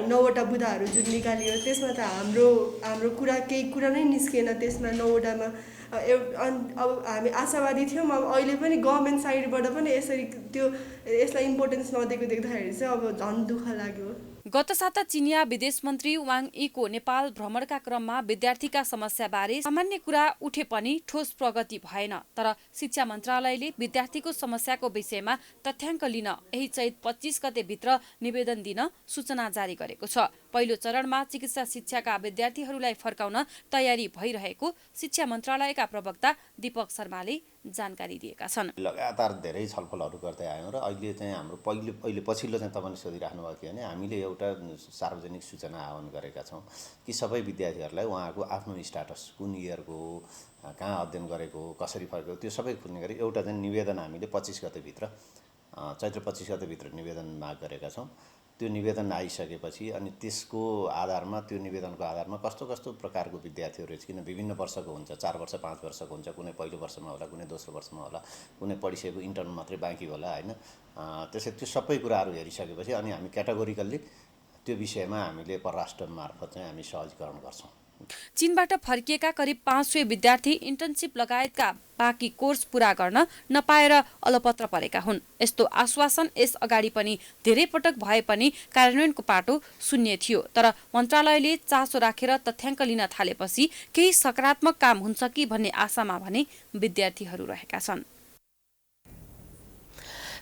9वटा बुदाहरू जुन निकालियो त्यसमा त हाम्रो कुरा केही कुरा नै निस्किएन त्यसमा 9वटामा। अब हामी आशावादी थियौँ। अब अहिले पनि गभर्मेन्ट साइडबाट पनि यसलाई इम्पोर्टेन्स नदिएको देख्दाखेरि चाहिँ अब झन् दुःख लाग्यो। गत साता चिनिया विदेश मन्त्री वाङ यीको नेपाल भ्रमणका क्रममा विद्यार्थीका समस्याबारे सामान्य कुरा उठे पनि ठोस प्रगति भएन, तर शिक्षा मन्त्रालयले विद्यार्थीको समस्याको विषयमा तथ्याङ्क लिन यही चैत 25 गते भित्र निवेदन दिन सूचना जारी गरेको छ। पहिलो चरणमा चिकित्सा शिक्षाका विद्यार्थीहरूलाई फर्काउन तयारी भइरहेको शिक्षा मन्त्रालयका मन्त्रालयका प्रवक्ता दीपक शर्माले जानकारी दिएका छन्। लगातार धेरै छलफलहरू गर्दै आयौँ र अहिले चाहिँ हाम्रो पछिल्लो चाहिँ तपाईँले सोधिराख्नु भएको थियो भने हामीले एउटा सार्वजनिक सूचना आह्वान गरेका छौँ कि सबै विद्यार्थीहरूलाई उहाँको आफ्नो स्ट्याटस कुन इयरको हो, कहाँ अध्ययन गरेको हो, कसरी फर्केको, त्यो सबै खुल्ने गरी एउटा चाहिँ निवेदन हामीले 25 गतेभित्र चैत्र 25 गतेभित्र निवेदन माग गरेका छौँ। त्यो निवेदन आइसकेपछि अनि त्यसको आधारमा त्यो निवेदनको आधारमा कस्तो कस्तो प्रकारको विद्यार्थीहरू किन विभिन्न वर्षको हुन्छ, 4 वर्ष 5 वर्षको हुन्छ, कुनै पहिलो वर्षमा होला, कुनै दोस्रो वर्षमा होला, कुनै पढिसकेको इन्टर्न मात्रै बाँकी होला हैन। त्यसै त्यो सबै कुराहरू हेरिसकेपछि अनि हामी क्याटेगोरिकल्ली त्यो विषयमा हामीले परराष्ट्र मार्फत चाहिँ हामी सहजीकरण गर्छौँ। चीनबाट फर्किएका करिब 500 विद्यार्थी इन्टर्नशिप लगायतका बाँकी कोर्स पूरा गर्न नपाएर अलपत्र परेका हुन्। यस्तो आश्वासन यस अगाडि पनि धेरै पटक भए पनि कार्यान्वयनको पाटो शून्य थियो। तर मन्त्रालयले चासो राखेर तथ्याङ्क लिन थालेपछि केही सकारात्मक काम हुन्छ कि भन्ने आशामा भने विद्यार्थीहरू रहेका छन्।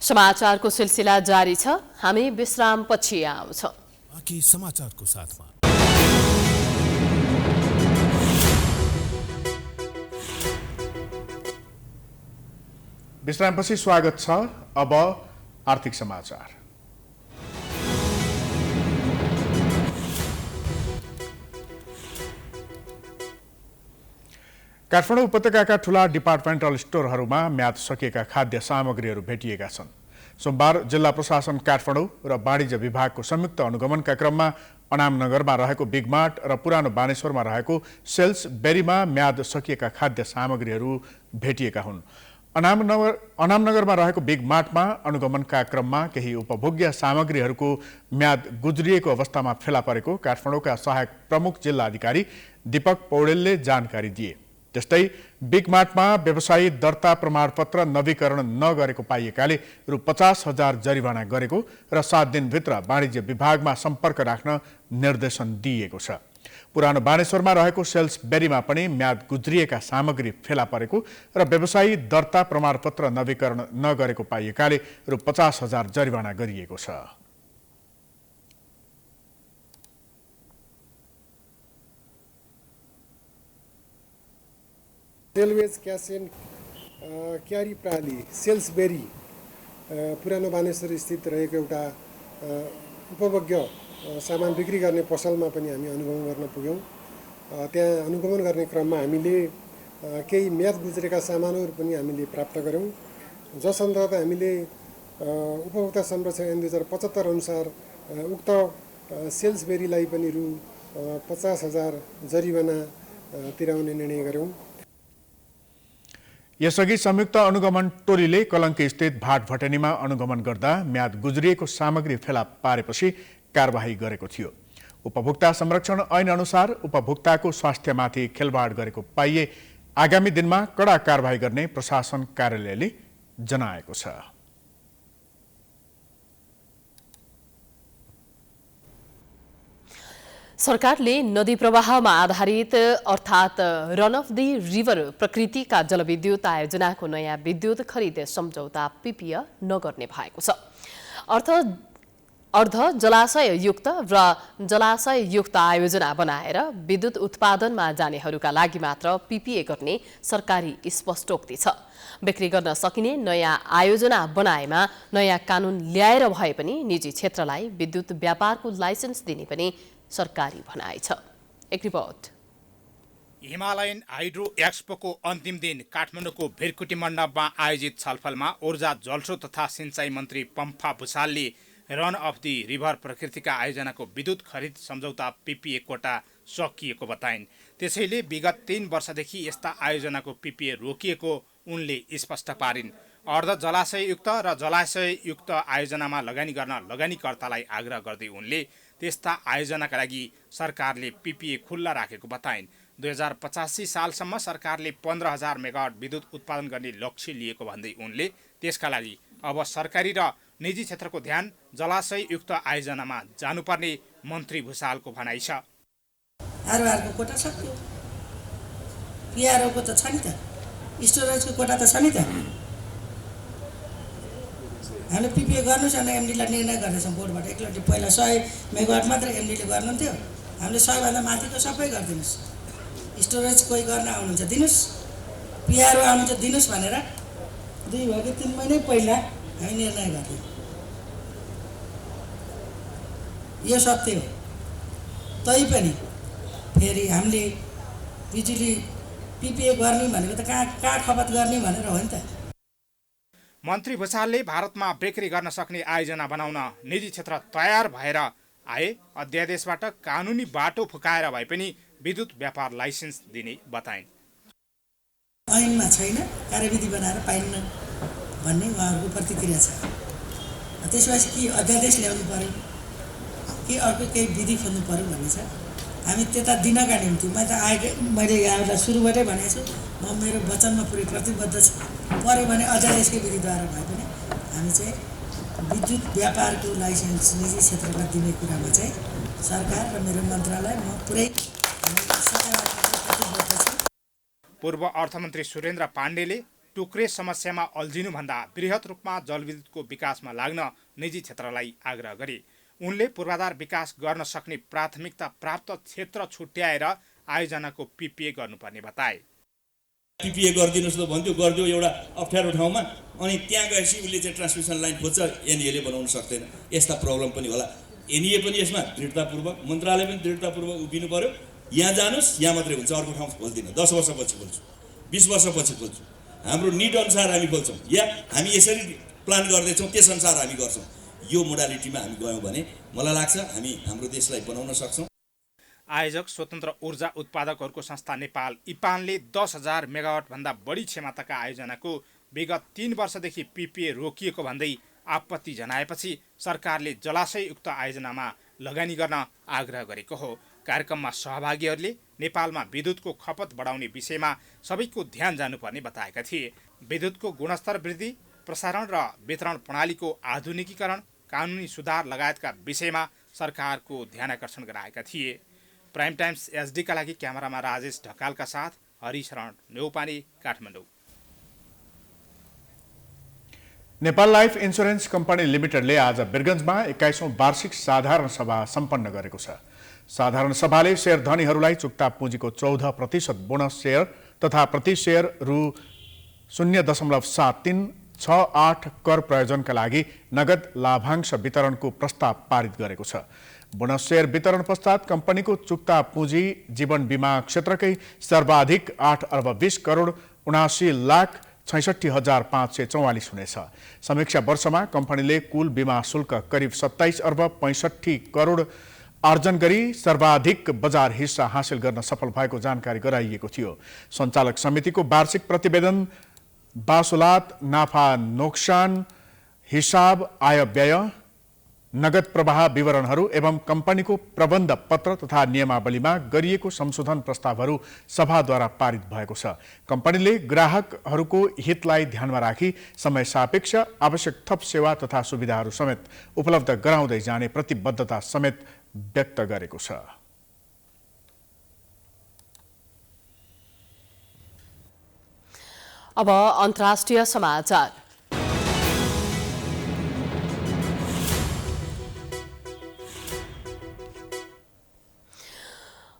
समाचारको सिलसिला जारी छ, हामी विश्रामपछि आउँछौँ। बाँकी समाचारको साथमा विश्रामपछि स्वागत छ। अब आर्थिक समाचार। काठमाडौँ उपत्यकाका ठूला डिपार्टमेन्टल स्टोरहरूमा म्याद सकिएका खाद्य सामग्रीहरू भेटिएका छन्। सोमबार जिल्ला प्रशासन काठमाडौँ र वाणिज्य विभागको संयुक्त अनुगमनका क्रममा अनामनगरमा रहेको बिगमार्ट र पुरानो बानेश्वरमा रहेको सेल्स बेरीमा म्याद सकिएका खाद्य सामग्रीहरू भेटिएका हुन्। अनामनगरमा रहेको बिगमार्टमा अनुगमनका क्रममा केही उपभोग्य सामग्रीहरूको म्याद गुज्रिएको अवस्थामा फेला परेको काठमाडौँका सहायक प्रमुख जिल्ला अधिकारी दीपक पौडेलले जानकारी दिए। त्यस्तै बिगमार्टमा व्यवसायी दर्ता प्रमाणपत्र नवीकरण नगरेको पाइएकाले रु 50,000 जरिवाना गरेको र 7 दिनभित्र वाणिज्य विभागमा सम्पर्क राख्न निर्देशन दिइएको छ। पुरानो बानेश्वरमा रहेको सेल्स बेरीमा पनि म्याद गुज्रिएका सामग्री फेला परेको र व्यवसायी दर्ता प्रमाणपत्र नवीकरण नगरेको पाइएकाले रु 50,000 जरिवाना गरिएको छ। रेलवेज क्यास एन्ड क्यारी प्राली सेल्सबेरी पुरानो बानेश्वर स्थित रहेको एउटा उपभोग्य सामान बिक्री गर्ने पसलमा पनि हामी अनुगमन गर्न पुग्यौँ। त्यहाँ अनुगमन गर्ने क्रममा हामीले केही म्याद गुज्रेका सामानहरू पनि हामीले प्राप्त गऱ्यौँ, जस अन्तर्गत हामीले उपभोक्ता संरक्षण ऐन 2075 अनुसार उक्त सेल्सबेरीलाई पनि रु 50,000 जरिवाना तिराउने निर्णय गऱ्यौँ। यसअघि संयुक्त अनुगमन टोलीले कलङ्की स्थित भाट भटेनीमा अनुगमन गर्दा म्याद गुज्रिएको सामग्री फेला पारेपछि कारबाही गरेको थियो। उपभोक्ता संरक्षण ऐन अनुसार उपभोक्ताको स्वास्थ्यमाथि खेलवाड गरेको पाइए आगामी दिनमा कडा कारबाही गर्ने प्रशासन कार्यालयले जनाएको छ। सरकारले नदी प्रवाहमा आधारित अर्थात् रन अफ द रिभर प्रकृतिका जलविद्युत आयोजनाको नयाँ विद्युत खरिद सम्झौता पिपिए नगर्ने भएको छ। अर्ध जलाशययुक्त र जलाशययुक्त आयोजना बनाएर विद्युत उत्पादनमा जानेहरूका लागि मात्र पिपिए गर्ने सरकारी स्पष्टोक्ति छ। बिक्री गर्न सकिने नयाँ आयोजना बनाएमा नयाँ कानुन ल्याएर भए पनि निजी क्षेत्रलाई विद्युत व्यापारको लाइसेन्स दिने पनि सरकारी भनाइ छ। एक रिपोर्ट। हिमालयन हाइड्रो एक्सपोको अन्तिम दिन काठमाडौँको भिरकुटी मण्डपमा आयोजित छलफलमा ऊर्जा जलस्रोत तथा सिंचाई मन्त्री पम्फा भुसालले रन अफ दि रिभर प्रकृतिका आयोजनाको विद्युत खरिद सम्झौता पिपिए कोटा सकिएको बताइन्। त्यसैले विगत 3 वर्षदेखि यस्ता आयोजनाको पिपिए रोकिएको उनले स्पष्ट पारिन्। अर्ध जलाशययुक्त र जलाशययुक्त आयोजनामा लगानी गर्न लगानीकर्तालाई आग्रह गर्दै उनले त्यस्ता आयोजनाका लागि सरकारले पिपिए खुल्ला राखेको बताइन्। 2085 सालसम्म सरकारले 15,000 मेगावाट विद्युत उत्पादन गर्ने लक्ष्य लिएको भन्दै उनले त्यसका लागि अब सरकारी र निजी क्षेत्रको ध्यान जलाशययुक्त आयोजनामा जानुपर्ने मन्त्री भुसालको भनाइ छ। आरओआरको कोटा सक्यो, पिआरओको त छ नि त, स्टोरेजको कोटा त छ नि त। हामीले पिपिए गर्नुहोस् भनेर एमडीलाई निर्णय गर्दैछौँ बोर्डबाट एकलौटी। पहिला 100 मेगावाट मात्र एमडीले गर्नुहुन्थ्यो, हामीले 100 भन्दा माथिको सबै गरिदिनुहोस्। स्टोरेज कोही गर्न आउनुहुन्छ दिनुहोस्, पिआरओ आउनु चाहिँ दिनुहोस् भनेर 2 वा 3 महिना पहिला हामी निर्णय गर्थ्यौँ। यो सत्य हो। तैपनि फेरि हामीले बिजुली पिपिए गर्ने भनेको त कहाँ खपत गर्ने भनेर हो नि त। मन्त्री भुसालले भारतमा बिक्री गर्न सक्ने आयोजना बनाउन निजी क्षेत्र तयार भएर आए। अध्यादेशबाट कानुनी बाटो फुकाएर भए पनि विद्युत व्यापार लाइसेन्स दिने बताइन्। ऐनमा छैन, कार्यविधि बनाएर पाइन्न भन्ने उहाँहरूको प्रतिक्रिया छ। त्यसपछि कि अध्यादेश ल्याउनु पर्यो कि अर्को केही विधि खोज्नु पर्यो भन्ने छ। हामी त्यता दिनका निम्ति मैले यहाँलाई सुरुबाटै भनेको छु, म मेरो वचनमा पुरै प्रतिबद्ध छु। पर्यो भने अध्यादेशकै विधिद्वारा भए पनि हामी चाहिँ विद्युत व्यापारको लाइसेन्स निजी क्षेत्रलाई दिने कुरामा चाहिँ सरकार र मेरो मन्त्रालय म पुरै प्रतिबद्ध छु। पूर्व अर्थमन्त्री सुरेन्द्र पाण्डेले टुक्रे समस्यामा अल्झिनुभन्दा बृहत रूपमा जलविद्युतको विकासमा लाग्न निजी क्षेत्रलाई आग्रह गरे। उनले पूर्वाधार विकास गर्न सक्ने प्राथमिकता प्राप्त क्षेत्र छुट्याएर आयोजनाको पिपिए गर्नुपर्ने बताए। पिपिए गरिदिनुहोस् त भन्थ्यो, गरिदियो एउटा अप्ठ्यारो ठाउँमा, अनि त्यहाँ गएपछि उसले चाहिँ ट्रान्समिसन लाइन खोज्छ, एनइएले बनाउन सक्दैन। यस्ता प्रब्लम पनि होला। एनइए पनि यसमा दृढतापूर्वक, मन्त्रालय पनि दृढतापूर्वक उभिनु पर्यो। यहाँ जानुहोस्, यहाँ मात्रै हुन्छ, अर्को ठाउँ खोल्दिनँ, 10 वर्षपछि खोल्छु, 20 वर्षपछि खोल्छु। हाम्रो निड अनुसार हामी खोल्छौँ, या हामी यसरी प्लान गर्दैछौँ त्यसअनुसार हामी गर्छौँ। यो मोडालिटीमा हामी गयौँ भने मलाई लाग्छ हामी हाम्रो देशलाई बनाउन सक्छौँ। आयोजक स्वतन्त्र ऊर्जा उत्पादकहरूको संस्था नेपाल इपानले 10,000 मेगावाट भन्दा बढी क्षमताका आयोजनाको विगत 3 वर्षदेखि पिपिए रोकिएको भन्दै आपत्ति जनाएपछि सरकारले जलाशययुक्त आयोजनामा लगानी गर्न आग्रह गरेको हो। कार्यक्रममा सहभागीहरूले नेपालमा विद्युतको खपत बढाउने विषयमा सबैको ध्यान जानुपर्ने बताएका थिए। विद्युतको गुणस्तर वृद्धि, प्रसारण र वितरण प्रणालीको आधुनिकीकरण, कानुनी सुधार लगायतका विषयमा सरकारको ध्यानाकर्षण गराएका थिए। प्राइम टाइम्स एचडीका लागि क्यामेरामा राजेश ढकालका साथ Harisharan Neupane, Kathmandu. Nepal life insurance company लिमिटेडले आज वीरगञ्जमा 21औं वार्षिक साधारण सभा सम्पन्न गरेको छ। साधारण सभाले शेयर धनीहरूलाई चुक्ता पुँजीको 14% बोनस शेयर तथा प्रति शेयर रु 0.7368 कर प्रयोजनका लागि नगद लाभांश वितरणको प्रस्ताव पारित गरेको छ। बोनस शेयर वितरण पश्चात कम्पनीको चुक्ता पुँजी जीवन बीमा क्षेत्रकै सर्वाधिक 8 अर्ब 20 करोड 79,66,544 हुनेछ। समीक्षा वर्षमा कम्पनीले कुल बीमा शुल्क करिब 27 अर्ब 65 करोड आर्जन गरी सर्वाधिक बजार हिस्सा हासिल गर्न सफल भएको जानकारी गराइएको थियो। सञ्चालक समितिको वार्षिक प्रतिवेदन बासुलात, नाफा नोक्सान हिसाब, आय व्यय, नगद प्रवाह विवरणहरू एवं कम्पनीको प्रबन्ध पत्र तथा नियमावलीमा गरिएको संशोधन प्रस्तावहरू सभाद्वारा पारित भएको छ। कम्पनीले ग्राहकहरूको हितलाई ध्यानमा राखी समय सापेक्ष आवश्यक थप सेवा तथा सुविधाहरू समेत उपलब्ध गराउँदै जाने प्रतिबद्धता समेत व्यक्त गरेको छ। अब अन्तर्राष्ट्रिय समाचार।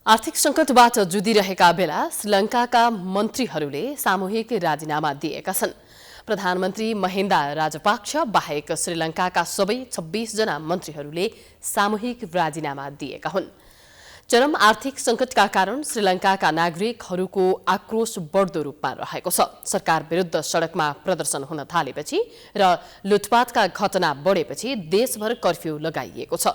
आर्थिक सङ्कटबाट जुधिरहेका बेला श्रीलङ्काका मन्त्रीहरूले सामूहिक राजीनामा दिएका छन्। प्रधानमन्त्री महिन्दा राजपाक्ष बाहेक श्रीलङ्काका सबै 26 जना मन्त्रीहरूले सामूहिक राजीनामा दिएका हुन्। चरम आर्थिक सङ्कटका कारण श्रीलङ्काका नागरिकहरूको आक्रोश बढ्दो रूपमा रहेको छ। सरकार विरुद्ध सडकमा प्रदर्शन हुन थालेपछि र लुटपाटका घटना बढेपछि देशभर कर्फ्यू लगाइएको छ।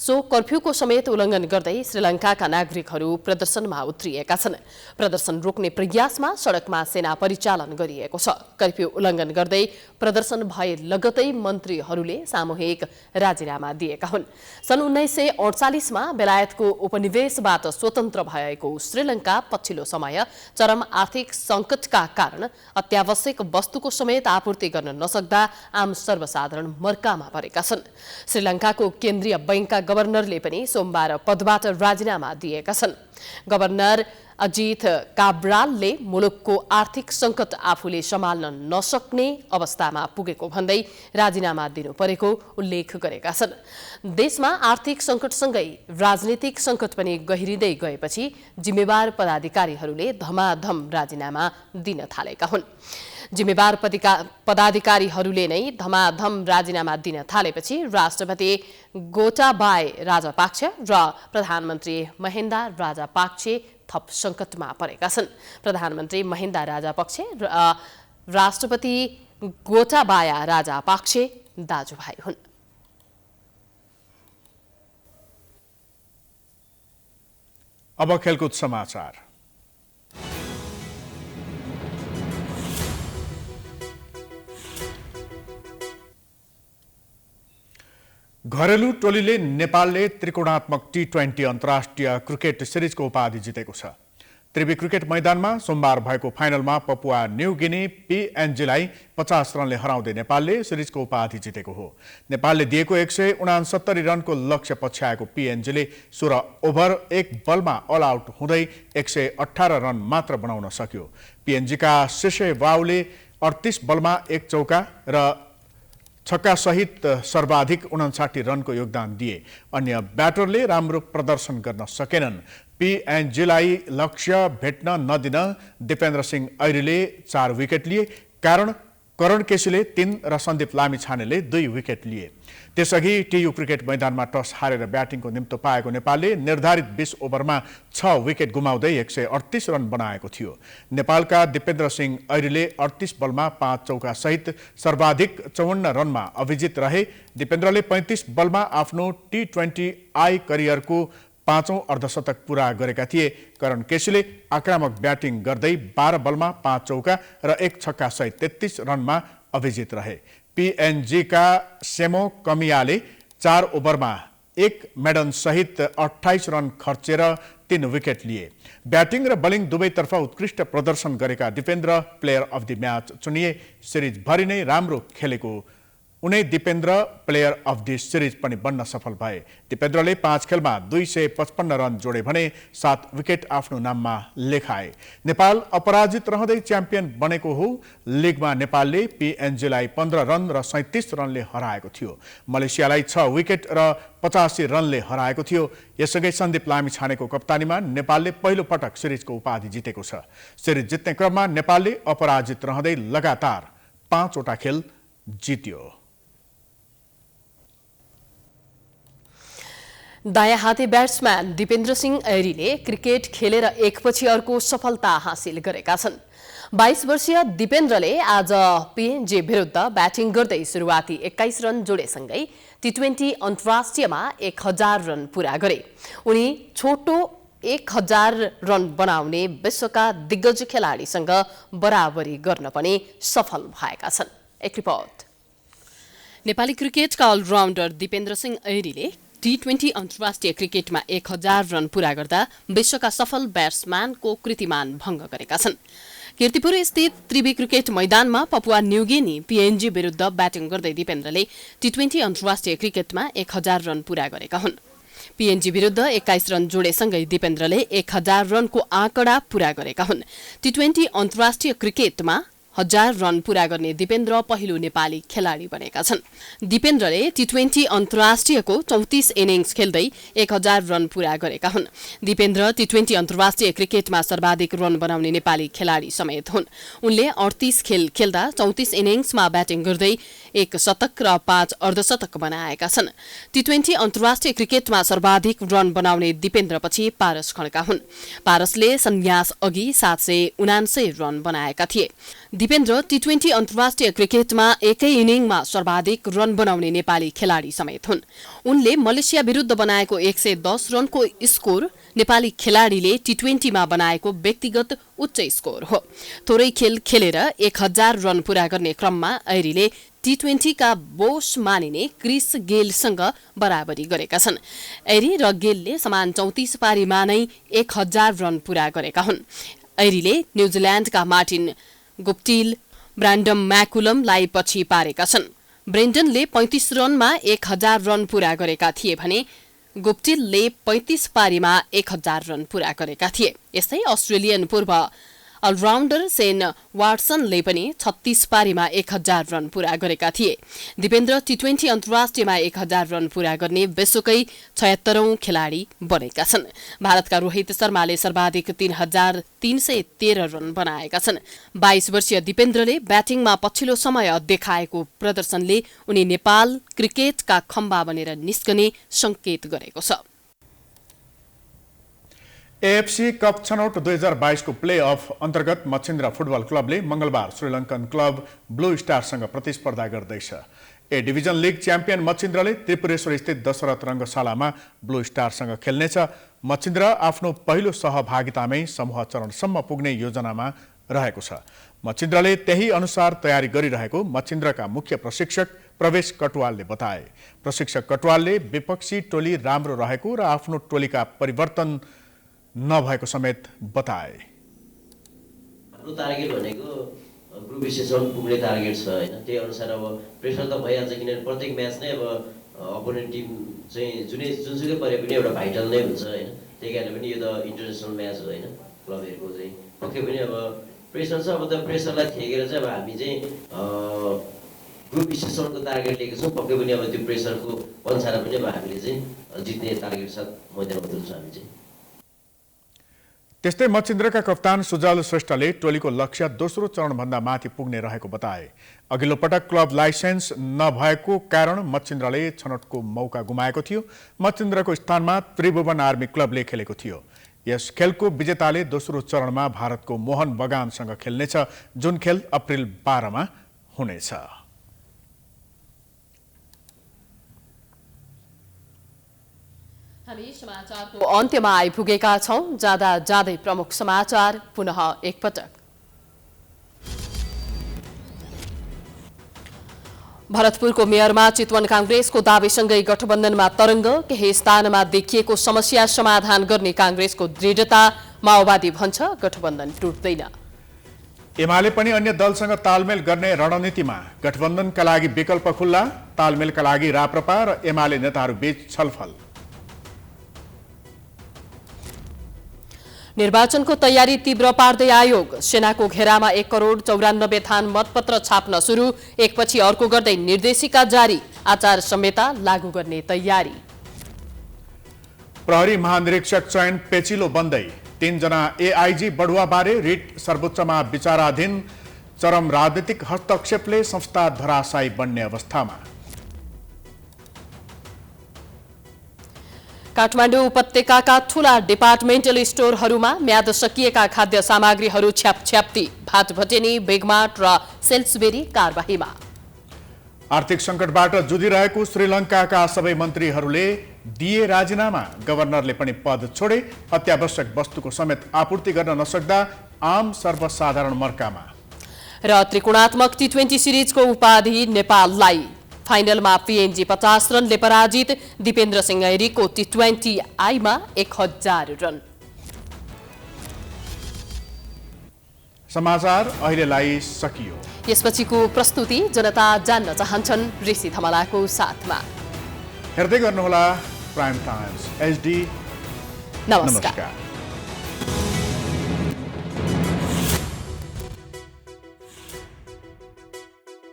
सो कर्फ्यूको समेत उल्लङ्घन गर्दै श्रीलङ्काका नागरिकहरू प्रदर्शनमा उत्रिएका छन्। प्रदर्शन रोक्ने प्रयासमा सडकमा सेना परिचालन गरिएको छ। कर्फ्यू उल्लङ्घन गर्दै प्रदर्शन भए लगतै मन्त्रीहरूले सामूहिक राजीनामा दिएका हुन्। सन् 1948 मा बेलायतको उपनिवेशबाट स्वतन्त्र भएको श्रीलङ्का पछिल्लो समय चरम आर्थिक सङ्कटका कारण अत्यावश्यक वस्तुको समेत आपूर्ति गर्न नसक्दा आम सर्वसाधारण मर्कामा परेका छन्। श्रीलङ्काको केन्द्रीय बैंकका गभर्नरले पनि सोमबार पदबाट राजीनामा दिएका छन्। गभर्नर अजित काब्रालले मुलुकको आर्थिक सङ्कट आफूले सम्हाल्न नसक्ने अवस्थामा पुगेको भन्दै राजीनामा दिनु परेको उल्लेख गरेका छन्। देशमा आर्थिक सङ्कटसँगै राजनीतिक सङ्कट पनि गहिरिँदै गएपछि जिम्मेवार पदाधिकारीहरूले धमाधम राजीनामा दिन थालेका हुन्। जिम्मेवार पदाधिकारीहरूले नै धमाधम राजीनामा दिन थालेपछि राष्ट्रपति गोटाबाय राजपाक्ष र प्रधानमन्त्री महिन्दा राजपाक्ष थप सङ्कटमा परेका छन्। प्रधानमन्त्री महिन्दा राजपक्ष र राष्ट्रपति गोटाबाया राजपाक्ष दाजुभाइ हुन्। अब खेलकुद समाचार। घरेलु टोलीले नेपालले त्रिकोणात्मक T20 अन्तर्राष्ट्रिय क्रिकेट सिरिजको उपाधि जितेको छ। त्रिवी क्रिकेट मैदानमा सोमबार भएको फाइनलमा पपुवा न्यू गिनी PNGलाई 50 रनले हराउँदै नेपालले सिरिजको उपाधि जितेको हो। नेपालले दिएको 169 रनको लक्ष्य पछ्याएको PNGले 16 ओभर 1 बलमा अल आउट हुँदै 118 रन मात्र बनाउन सक्यो। PNGका शेषे वाउले 38 बलमा 1 चौका र छक्का सहित सर्वाधिक 59 रनको योगदान दिए। अन्य ब्याटरले राम्रो प्रदर्शन गर्न सकेनन्। PNGलाई लक्ष्य भेट्न नदिन दिपेन्द्र सिंह ऐरीले 4 विकेट लिए। कारण करण केसीले 3 र सन्दीप लामिछानेले 2 विकेट लिए। त्यसअघि TU क्रिकेट मैदानमा टस हारेर ब्याटिङको निम्तो पाएको नेपालले निर्धारित 20 ओभरमा 6 विकेट गुमाउँदै 138 रन बनाएको थियो। नेपालका दिपेन्द्र सिंह ऐरीले 38 बलमा 5 चौका सहित सर्वाधिक 54 रनमा अभिजित रहे। दिपेन्द्रले 35 बलमा आफ्नो T20I करियरको 5औं अर्धशतक पूरा गरेका थिए। करण केसीले आक्रामक ब्याटिङ गर्दै 12 बलमा 5 चौका र 1 छक्का सहित 33 रनमा अभिजित रहे। PNGका सेमो कमियाले 4 ओभरमा 1 मेडन सहित 28 रन खर्चेर 3 विकेट लिए। ब्याटिङ र बलिङ दुवैतर्फ उत्कृष्ट प्रदर्शन गरेका Dipendra player of the match चुनिए। सिरिजभरि नै राम्रो खेलेको उनै Dipendra player of the series पनि बन्न सफल भए। दिपेन्द्रले 5 खेलमा 255 रन जोडे भने 7 विकेट आफ्नो नाममा लेखाए। नेपाल अपराजित रहँदै च्याम्पियन बनेको हो। लिगमा नेपालले PNGलाई 15 रन र 37 रनले हराएको थियो। मलेसियालाई 6 विकेट र 85 रनले हराएको थियो। यसअघि सन्दीप लामिछानेको कप्तानीमा नेपालले पहिलो पटक सिरिजको उपाधि जितेको छ। सिरिज जित्ने क्रममा नेपालले अपराजित रहँदै लगातार 5 वटा खेल जित्यो। दायाँ हाते ब्याट्सम्यान दिपेन्द्र सिंह ऐरीले क्रिकेट खेलेर एकपछि अर्को सफलता हासिल गरेका छन्। 22 वर्षीय दिपेन्द्रले आज PNG विरुद्ध ब्याटिङ गर्दै सुरुवाती 21 रन जोडेसँगै T20 अन्तर्राष्ट्रियमा 1000 रन पूरा गरे। उनी छोटो 1000 रन बनाउने विश्वका दिग्गज खेलाडीसँग बराबरी गर्न पनि सफल भएका छन्। एक रिपोर्ट। नेपाली क्रिकेटका अलराउन्डर दिपेन्द्र सिंह ऐरीले T20 अन्तर्राष्ट्रिय क्रिकेटमा 1000 रन पूरा गर्दा विश्वका सफल ब्याट्सम्यानको कृतिमान भङ्ग गरेका छन्। कीर्तिपुर स्थित त्रिवी क्रिकेट मैदानमा पपुवा न्युगिनी PNG विरुद्ध ब्याटिङ गर्दै दिपेन्द्रले T20 अन्तर्राष्ट्रिय क्रिकेटमा 1000 रन पूरा गरेका हुन्। PNG विरुद्ध 21 रन जोडेसँगै दिपेन्द्रले 1000 रनको आँकडा पूरा गरेका हुन्। T20 अन्तर्राष्ट्रिय क्रिकेटमा 1000 रन पूरा गर्ने दिपेन्द्र पहिलो नेपाली खेलाडी बनेका छन्। दिपेन्द्रले T20 अन्तर्राष्ट्रियको 34 इनिङ्स खेल्दै 1000 रन पूरा गरेका हुन्। दिपेन्द्र T20 अन्तर्राष्ट्रिय क्रिकेटमा सर्वाधिक रन बनाउने नेपाली खेलाडी समेत हुन्। उनले 38 खेल खेल्दा 34 इनिङ्समा ब्याटिङ गर्दै 1 शतक र 5 अर्धशतक बनाएका छन्। T20 अन्तर्राष्ट्रिय क्रिकेटमा सर्वाधिक रन बनाउने दिपेन्द्रपछि पारस खड्का हुन्। पारसले सन्यास अघि 779 रन बनाएका थिए। दिपेन्द्र T20 अन्तर्राष्ट्रिय क्रिकेटमा एकै इनिङमा सर्वाधिक रन बनाउने नेपाली खेलाडी समेत हुन्। उनले मलेसिया विरुद्ध बनाएको 110 रनको स्कोर नेपाली खेलाडीले T20 मा बनाएको व्यक्तिगत उच्च स्कोर हो। थोरै खेल खेलेर 1000 रन पूरा गर्ने क्रममा ऐरीले T20 का बोस मानिने क्रिस गेलसँग बराबरी गरेका छन्। ऐरी र गेलले समान 34 पारीमा नै 1000 रन पूरा गरेका हुन्। ऐरीले न्युजिल्यान्डका मार्टिन गुप्टिल ब्रान्डम म्याकुलमलाई पछि पारेका छन्। ब्रेन्डनले 35 रनमा 1000 रन पूरा गरेका थिए भने गुप्टिलले 35 पारीमा 1000 रन पूरा गरेका थिए। यस्तै अस्ट्रेलियन पूर्व अलराउन्डर सेन वाटसनले पनि 36 पारीमा 1000 रन पूरा गरेका थिए। दिपेन्द्र टी20 अन्तर्राष्ट्रियमा 1000 रन पूरा गर्ने विश्वकै 76औं खेलाडी बनेका छन्। भारतका रोहित शर्माले सर्वाधिक 3313 रन बनाएका छन्। 22 वर्षीय दिपेन्द्रले ब्याटिङमा पछिल्लो समय देखाएको प्रदर्शनले उनी नेपाल क्रिकेटका खम्बा बनेर निस्कने संकेत गरेको छ। एएफसी कप छनौट 2022 को प्ले अफ अन्तर्गत मच्छिन्द्र फुटबल क्लबले मंगलबार श्रीलङ्कन क्लब ब्लू स्टारसँग प्रतिस्पर्धा गर्दैछ। ए डिभिजन लिग च्याम्पियन मच्छिन्द्रले त्रिपुरेश्वर स्थित दशरथ रङ्गशालामा ब्लू स्टारसँग खेल्नेछ। मच्छिन्द्र आफ्नो पहिलो सहभागितामै समूह चरणसम्म पुग्ने योजनामा रहेको छ। मच्छिन्द्रले त्यही अनुसार तयारी गरिरहेको मच्छिन्द्रका मुख्य प्रशिक्षक प्रवेश कटुवालले बताए। प्रशिक्षक कटुवालले विपक्षी टोली राम्रो रहेको र आफ्नो टोलीका परिवर्तन नभएको समेत बताए। हाम्रो टार्गेट भनेको ग्रुप स्टेजसम्म पुग्ने टार्गेट छ हैन। त्यही अनुसार अब प्रेसर त भइहाल्छ किनभने प्रत्येक म्याच नै अब अपोनेन्ट टिम चाहिँ जुनसुकै परे पनि एउटा भाइटल नै हुन्छ हैन। त्यही कारण पनि यो त इन्टरनेसनल म्याच हो हैन। क्लबहरुको चाहिँ पक्कै पनि अब प्रेसर छ। अब त प्रेसरलाई थेकेर चाहिँ अब हामी चाहिँ ग्रुप स्टेजसम्मको टार्गेट लिएको छौँ। पक्कै पनि अब त्यो प्रेसरको अनुसार पनि अब हामीले चाहिँ जित्ने टार्गेट साथ मैदानमा उत्रन्छौँ हामी चाहिँ। त्यस्तै मच्छिन्द्रका कप्तान सुजल श्रेष्ठले टोलीको लक्ष्य दोस्रो चरणभन्दा माथि पुग्ने रहेको बताए। अघिल्लो पटक क्लब लाइसेन्स नभएको कारण मच्छिन्द्रले छनौटको मौका गुमाएको थियो। मच्छिन्द्रको स्थानमा त्रिभुवन आर्मी क्लबले खेलेको थियो। यस खेलको विजेताले दोस्रो चरणमा भारतको मोहन बगानसँग खेल्नेछ, जुन खेल अप्रिल 12 मा हुनेछ। हामी समाचारको अन्त्यमा आइपुगेका छौं। जाँदा जाँदै प्रमुख समाचार पुनः एकपटक। भरतपुरको मेयरमा चितवन कांग्रेसको दावीसँगै गठबन्धनमा तरंग। केही स्थानमा देखिएको समस्या समाधान गर्ने कांग्रेसको दृढता, माओवादी भन्छ गठबन्धन टुट्दैन। एमाले पनि अन्य दलसँग तालमेल गर्ने रणनीतिमा। गठबन्धनका लागि विकल्प खुल्ला, तालमेलका लागि राप्रपा र एमाले नेताहरू बीच छलफल। निर्वाचनको तयारी तीव्र पार्दै आयोग। सेनाको घेरामा 1,94,00,000 थान मतपत्र छाप्न सुरु, एकपछि अर्को गर्दै निर्देशिका जारी, आचार संहिता लागू गर्ने तयारी। प्रहरी महानिरीक्षक चयन पेचिलो बन्दै, 3 जना एआईजी बढुवाबारे रिट सर्वोच्चमा विचाराधीन। चरम राजनीतिक हस्तक्षेपले संस्था धराशायी बन्ने अवस्थामा। काठमाडौँ उपत्यकाका ठूला डिपार्टमेन्टल स्टोरहरूमा म्याद सकिएका खाद्य सामग्रीहरू छ्यापछ्याप्ती, भाटभटेनी, बेगमार्ट र सेल्सबेरी कारबाहीमा। आर्थिक सङ्कटबाट जुधिरहेको श्रीलङ्काका सबै मन्त्रीहरूले दिए राजीनामा। गभर्नरले पनि पद छोडे। अत्यावश्यक वस्तुको समेत आपूर्ति गर्न नसक्दा आम सर्वसाधारण मर्कामा। र त्रिकोणात्मक टी20 सिरिजको उपाधि नेपाललाई। फाइनलमा पीएनजी 50 रनले पराजित। दिपेन्द्र सिंह ऐरीको टी20 आईमा 1000 रन। समाचार अहिलेलाई सकियो। यसपछिको प्रस्तुति जनता जान्न चाहन्छन् ऋषि धमलाको साथमा। हेर्दै गर्नुहोला प्राइम टाइम्स एचडी। नमस्कार।